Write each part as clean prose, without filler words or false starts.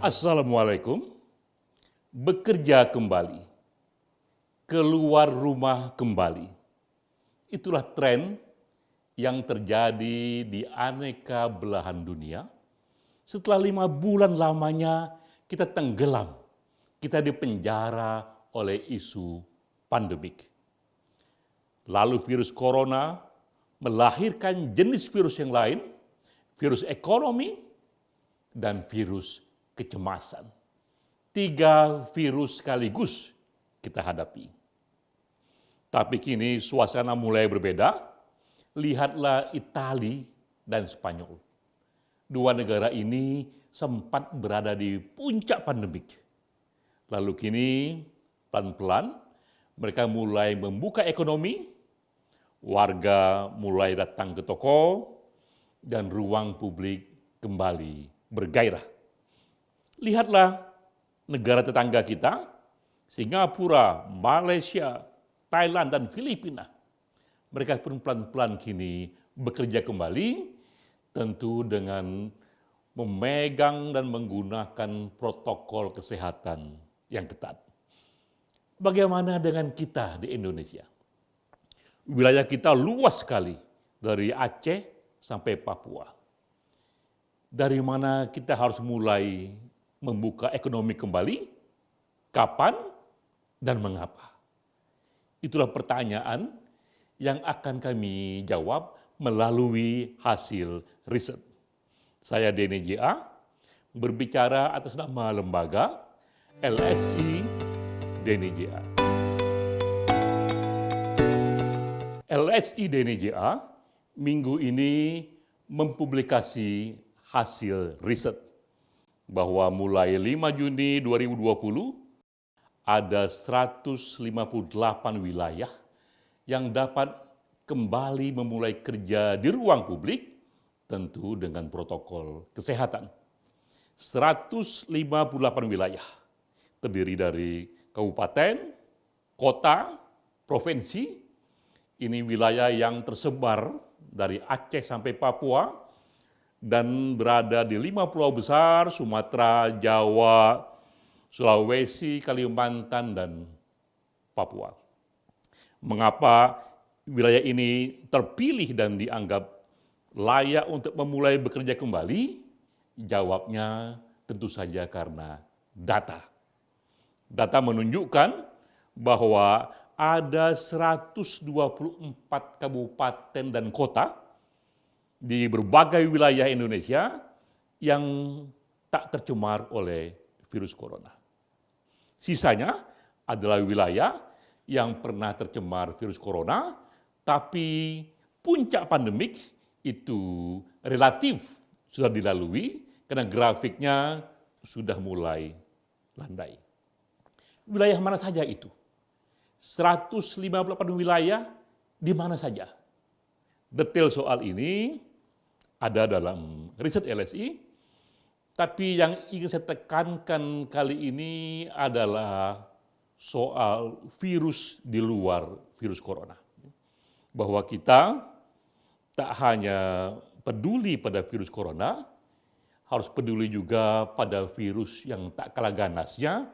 Assalamualaikum. Bekerja kembali, keluar rumah kembali. Itulah tren yang terjadi di aneka belahan dunia. Setelah 5 bulan lamanya kita tenggelam, kita dipenjara oleh isu pandemik. Lalu virus corona melahirkan jenis virus yang lain, virus ekonomi, dan virus kecemasan. 3 virus sekaligus kita hadapi. Tapi kini suasana mulai berbeda. Lihatlah Italia dan Spanyol. 2 negara ini sempat berada di puncak pandemik. Lalu kini pelan-pelan mereka mulai membuka ekonomi, warga mulai datang ke toko, dan ruang publik kembali bergairah. Lihatlah negara tetangga kita, Singapura, Malaysia, Thailand, dan Filipina. Mereka pun pelan-pelan kini bekerja kembali, tentu dengan memegang dan menggunakan protokol kesehatan yang ketat. Bagaimana dengan kita di Indonesia? Wilayah kita luas sekali, dari Aceh sampai Papua. Dari mana kita harus mulai membuka ekonomi kembali, kapan, dan mengapa? Itulah pertanyaan yang akan kami jawab melalui hasil riset. Saya Denny J.A. berbicara atas nama lembaga LSI Denny J.A. LSI Denny J.A. minggu ini mempublikasi hasil riset bahwa mulai 5 Juni 2020 ada 158 wilayah yang dapat kembali memulai kerja di ruang publik, tentu dengan protokol kesehatan. 158 wilayah terdiri dari kabupaten, kota, provinsi. Ini wilayah yang tersebar dari Aceh sampai Papua, dan berada di 5 pulau besar, Sumatera, Jawa, Sulawesi, Kalimantan, dan Papua. Mengapa wilayah ini terpilih dan dianggap layak untuk memulai bekerja kembali? Jawabnya tentu saja karena data. Data menunjukkan bahwa ada 124 kabupaten dan kota di berbagai wilayah Indonesia yang tak tercemar oleh virus corona. Sisanya adalah wilayah yang pernah tercemar virus corona, tapi puncak pandemik itu relatif sudah dilalui karena grafiknya sudah mulai landai. Wilayah mana saja itu? 158 wilayah di mana saja? Detail soal ini ada dalam riset LSI, tapi yang ingin saya tekankan kali ini adalah soal virus di luar virus corona. Bahwa kita tak hanya peduli pada virus corona, harus peduli juga pada virus yang tak kalah ganasnya,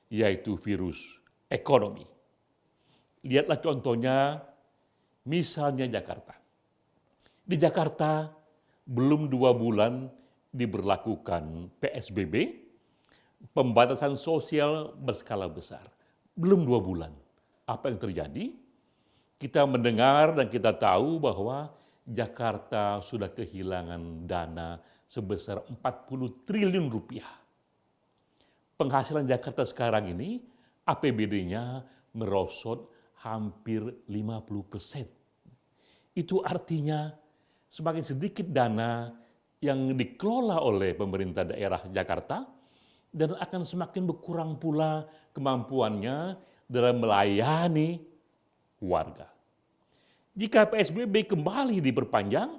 yaitu virus ekonomi. Lihatlah contohnya, misalnya Jakarta. Di Jakarta, belum 2 bulan diberlakukan PSBB, pembatasan sosial berskala besar. Belum 2 bulan. Apa yang terjadi? Kita mendengar dan kita tahu bahwa Jakarta sudah kehilangan dana sebesar 40 triliun rupiah. Penghasilan Jakarta sekarang ini, APBD-nya merosot hampir 50%. Itu artinya semakin sedikit dana yang dikelola oleh pemerintah daerah Jakarta, dan akan semakin berkurang pula kemampuannya dalam melayani warga. Jika PSBB kembali diperpanjang,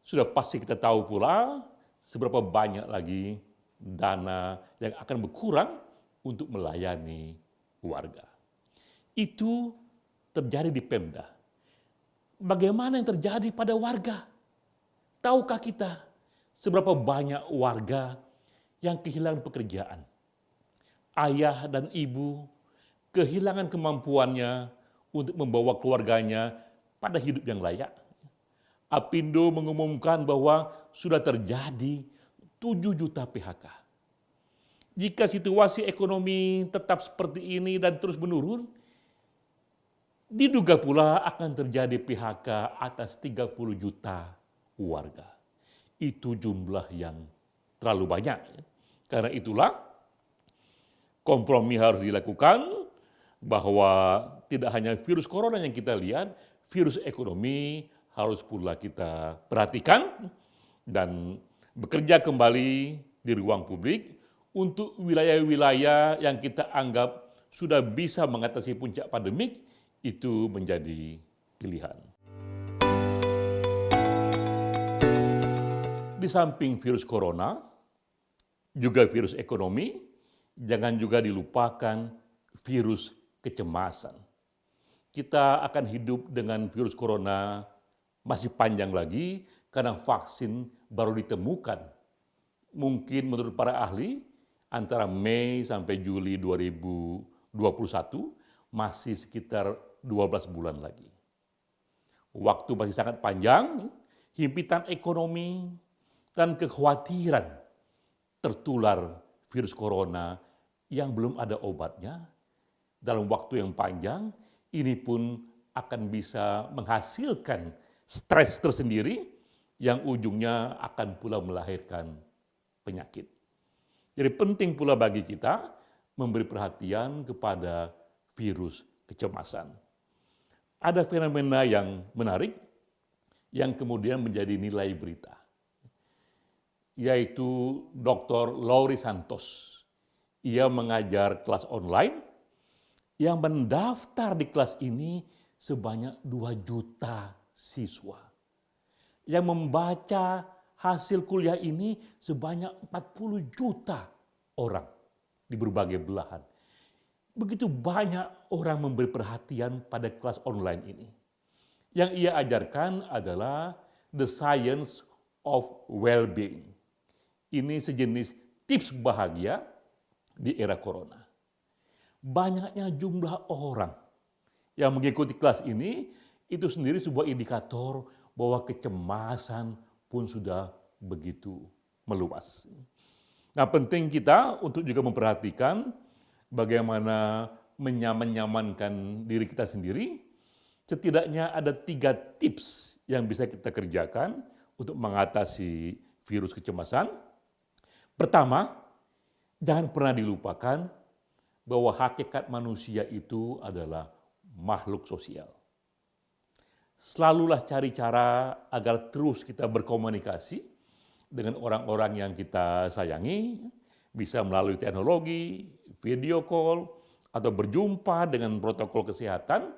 sudah pasti kita tahu pula seberapa banyak lagi dana yang akan berkurang untuk melayani warga. Itu terjadi di Pemda. Bagaimana yang terjadi pada warga? Tahukah kita seberapa banyak warga yang kehilangan pekerjaan. Ayah dan ibu kehilangan kemampuannya untuk membawa keluarganya pada hidup yang layak. Apindo mengumumkan bahwa sudah terjadi 7 juta PHK. Jika situasi ekonomi tetap seperti ini dan terus menurun, diduga pula akan terjadi PHK atas 30 juta warga. Itu jumlah yang terlalu banyak. Karena itulah kompromi harus dilakukan bahwa tidak hanya virus corona yang kita lihat, virus ekonomi harus pula kita perhatikan dan bekerja kembali di ruang publik untuk wilayah-wilayah yang kita anggap sudah bisa mengatasi puncak pandemik, itu menjadi pilihan. Di samping virus corona, juga virus ekonomi, jangan juga dilupakan virus kecemasan. Kita akan hidup dengan virus corona masih panjang lagi karena vaksin baru ditemukan. Mungkin menurut para ahli, antara Mei sampai Juli 2021 masih sekitar 12 bulan lagi. Waktu masih sangat panjang, himpitan ekonomi dan kekhawatiran tertular virus corona yang belum ada obatnya dalam waktu yang panjang, ini pun akan bisa menghasilkan stres tersendiri yang ujungnya akan pula melahirkan penyakit. Jadi penting pula bagi kita memberi perhatian kepada virus kecemasan. Ada fenomena yang menarik yang kemudian menjadi nilai berita, yaitu Dr. Laurie Santos. Ia mengajar kelas online yang mendaftar di kelas ini sebanyak 2 juta siswa. Yang membaca hasil kuliah ini sebanyak 40 juta orang di berbagai belahan. Begitu banyak orang memberi perhatian pada kelas online ini. Yang ia ajarkan adalah the science of well-being. Ini sejenis tips bahagia di era corona. Banyaknya jumlah orang yang mengikuti kelas ini itu sendiri sebuah indikator bahwa kecemasan pun sudah begitu meluas. Nah, penting kita untuk juga memperhatikan bagaimana menyaman-nyamankan diri kita sendiri. Setidaknya ada 3 tips yang bisa kita kerjakan untuk mengatasi virus kecemasan. Pertama, jangan pernah dilupakan bahwa hakikat manusia itu adalah makhluk sosial. Selalulah cari cara agar terus kita berkomunikasi dengan orang-orang yang kita sayangi, bisa melalui teknologi, video call, atau berjumpa dengan protokol kesehatan,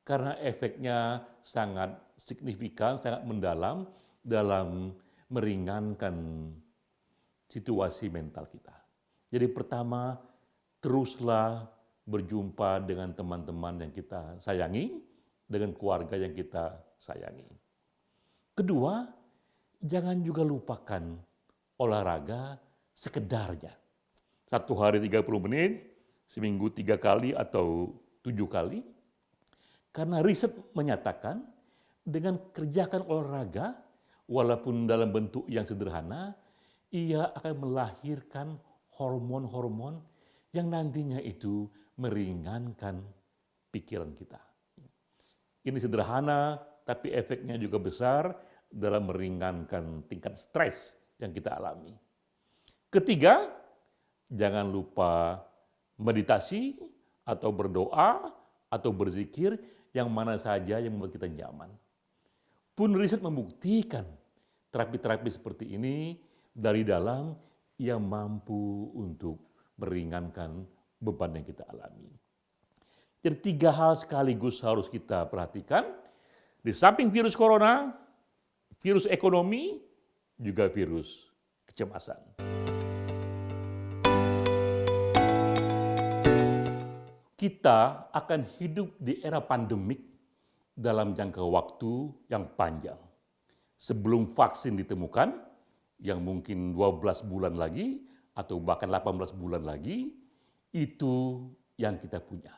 karena efeknya sangat signifikan, sangat mendalam dalam meringankan situasi mental kita. Jadi pertama, teruslah berjumpa dengan teman-teman yang kita sayangi, dengan keluarga yang kita sayangi. Kedua, jangan juga lupakan olahraga sekedarnya. 1 hari 30 menit, seminggu 3 kali atau 7 kali. Karena riset menyatakan dengan kerjakan olahraga, walaupun dalam bentuk yang sederhana, ia akan melahirkan hormon-hormon yang nantinya itu meringankan pikiran kita. Ini sederhana, tapi efeknya juga besar dalam meringankan tingkat stres yang kita alami. Ketiga, jangan lupa meditasi atau berdoa atau berzikir yang mana saja yang membuat kita nyaman. Pun riset membuktikan terapi-terapi seperti ini dari dalam yang mampu untuk meringankan beban yang kita alami. Jadi 3 hal sekaligus harus kita perhatikan. Di samping virus corona, virus ekonomi, juga virus kecemasan. Kita akan hidup di era pandemik dalam jangka waktu yang panjang. Sebelum vaksin ditemukan, yang mungkin 12 bulan lagi, atau bahkan 18 bulan lagi, itu yang kita punya.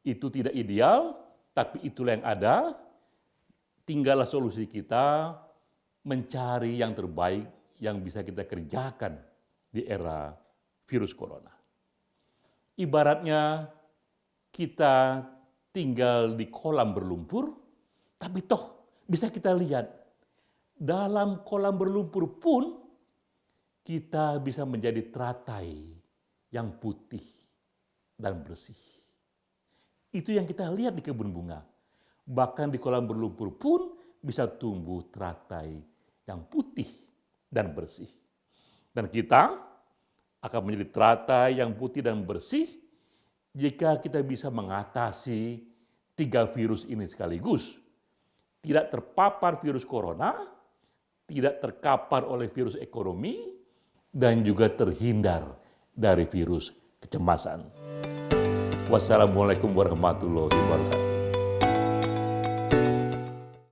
Itu tidak ideal, tapi itulah yang ada. Tinggallah solusi kita mencari yang terbaik yang bisa kita kerjakan di era virus corona. Ibaratnya kita tinggal di kolam berlumpur, tapi toh bisa kita lihat dalam kolam berlumpur pun kita bisa menjadi teratai yang putih dan bersih. Itu yang kita lihat di kebun bunga. Bahkan di kolam berlumpur pun bisa tumbuh teratai yang putih dan bersih. Dan kita akan menjadi teratai yang putih dan bersih jika kita bisa mengatasi 3 virus ini sekaligus. Tidak terpapar virus corona, tidak terkapar oleh virus ekonomi, dan juga terhindar dari virus kecemasan. Wassalamualaikum warahmatullahi wabarakatuh.